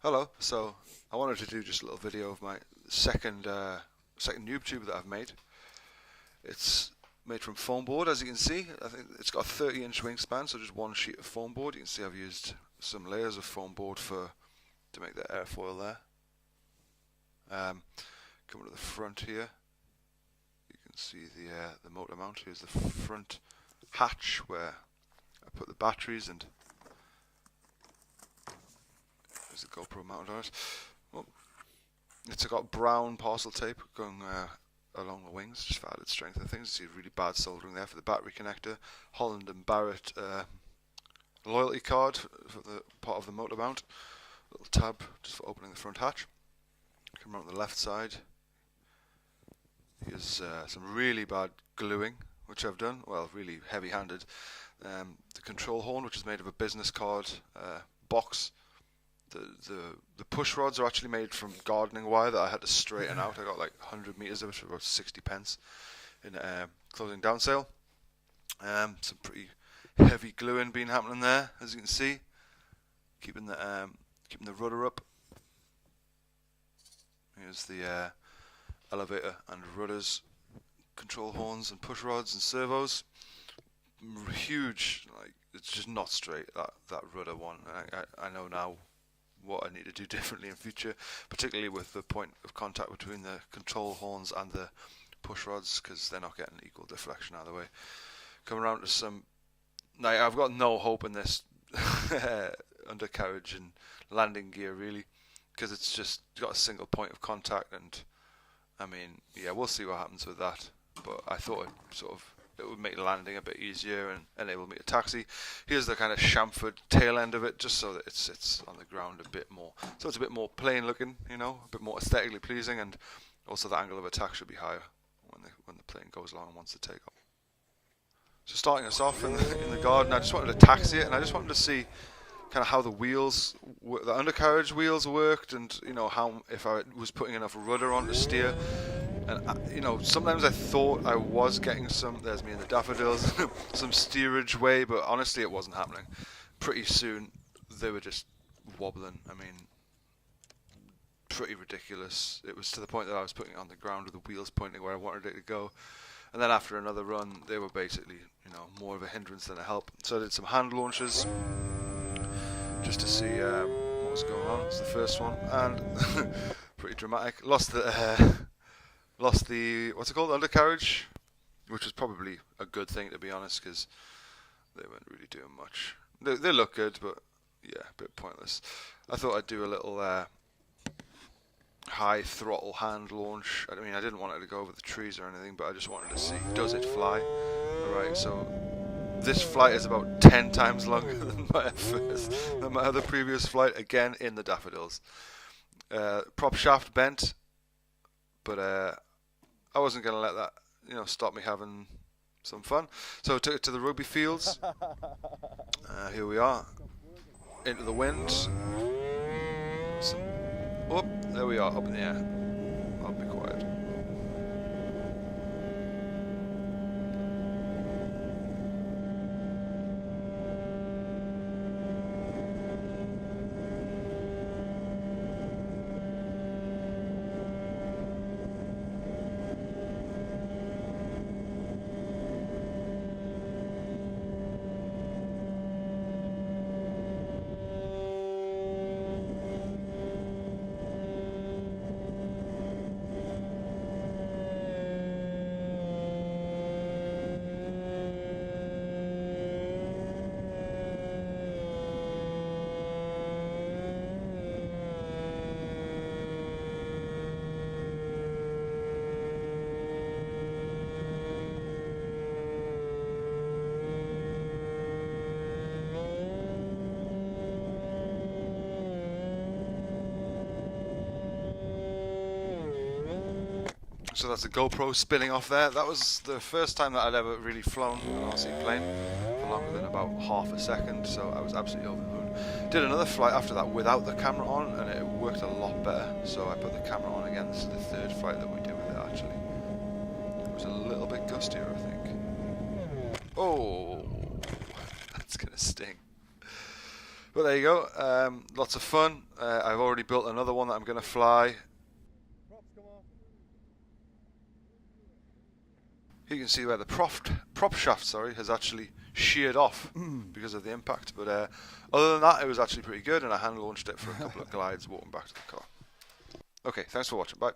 Hello. So I wanted to do just a little video of my second Noob tube that I've made. It's made from foam board, as you can see. I think it's got a 30-inch wingspan, so just one sheet of foam board. You can see I've used some layers of foam board to make the airfoil there. Coming to the front here, you can see the motor mount. Here's the front hatch where I put the batteries, and there's the GoPro mounted on it. Well, it's got brown parcel tape going along the wings, just for added strength and things. You see really bad soldering there for the battery connector. Holland and Barrett loyalty card for the part of the motor mount. Little tab just for opening the front hatch. Come around the left side. Here's some really bad gluing, which I've done. Well, really heavy-handed. The control horn, which is made of a business card box. The push rods are actually made from gardening wire that I had to straighten out. I got like 100 meters of it for about 60 pence in a closing down sale. Some pretty heavy gluing been happening there, as you can see, keeping the rudder up. Here's the elevator and rudders, control horns and push rods and servos. Huge, like it's just not straight, that rudder one. I know now what I need to do differently in future, particularly with the point of contact between the control horns and the push rods, because they're not getting equal deflection either way. Coming around to some, now I've got no hope in this undercarriage and landing gear really, because it's just got a single point of contact, and I mean, yeah, we'll see what happens with that, but I thought it would make landing a bit easier and enable me to taxi. Here's the kind of chamfered tail end of it, just so that it sits on the ground a bit more. So it's a bit more plain looking, you know, a bit more aesthetically pleasing, and also the angle of attack should be higher when the plane goes along and wants to take off. So starting us off in the garden, I just wanted to taxi it, and I just wanted to see kind of how the wheels, the undercarriage wheels worked, and you know how if I was putting enough rudder on to steer. And you know, sometimes I thought I was getting some, there's me in the daffodils, some steerage way, but honestly it wasn't happening. Pretty soon they were just wobbling. I mean, pretty ridiculous. It was to the point that I was putting it on the ground with the wheels pointing where I wanted it to go. And then after another run, they were basically, you know, more of a hindrance than a help. So I did some hand launches just to see what was going on. It's the first one, and pretty dramatic. Lost the what's it called, undercarriage, which was probably a good thing, to be honest, because they weren't really doing much. They look good, but yeah, a bit pointless. I thought I'd do a little high throttle hand launch. I mean, I didn't want it to go over the trees or anything, but I just wanted to see, does it fly? Alright, so this flight is about 10 times longer than my other previous flight, again in the daffodils. Prop shaft bent, but I wasn't going to let that, you know, stop me having some fun. So I took it to the rugby fields. Here we are, into the wind. Oh, there we are, up in the air. I'll be quiet. So that's a GoPro spinning off there. That was the first time that I'd ever really flown an RC plane for longer than about half a second, so I was absolutely over the moon. Did another flight after that without the camera on, and it worked a lot better, so I put the camera on again. This is the third flight that we did with it, actually. It was a little bit gustier, I think. Oh, that's gonna sting. But there you go, lots of fun. I've already built another one that I'm going to fly. You can see where the prop shaft, has actually sheared off because of the impact. But other than that, it was actually pretty good, and I hand launched it for a couple of glides walking back to the car. Okay, thanks for watching. Bye.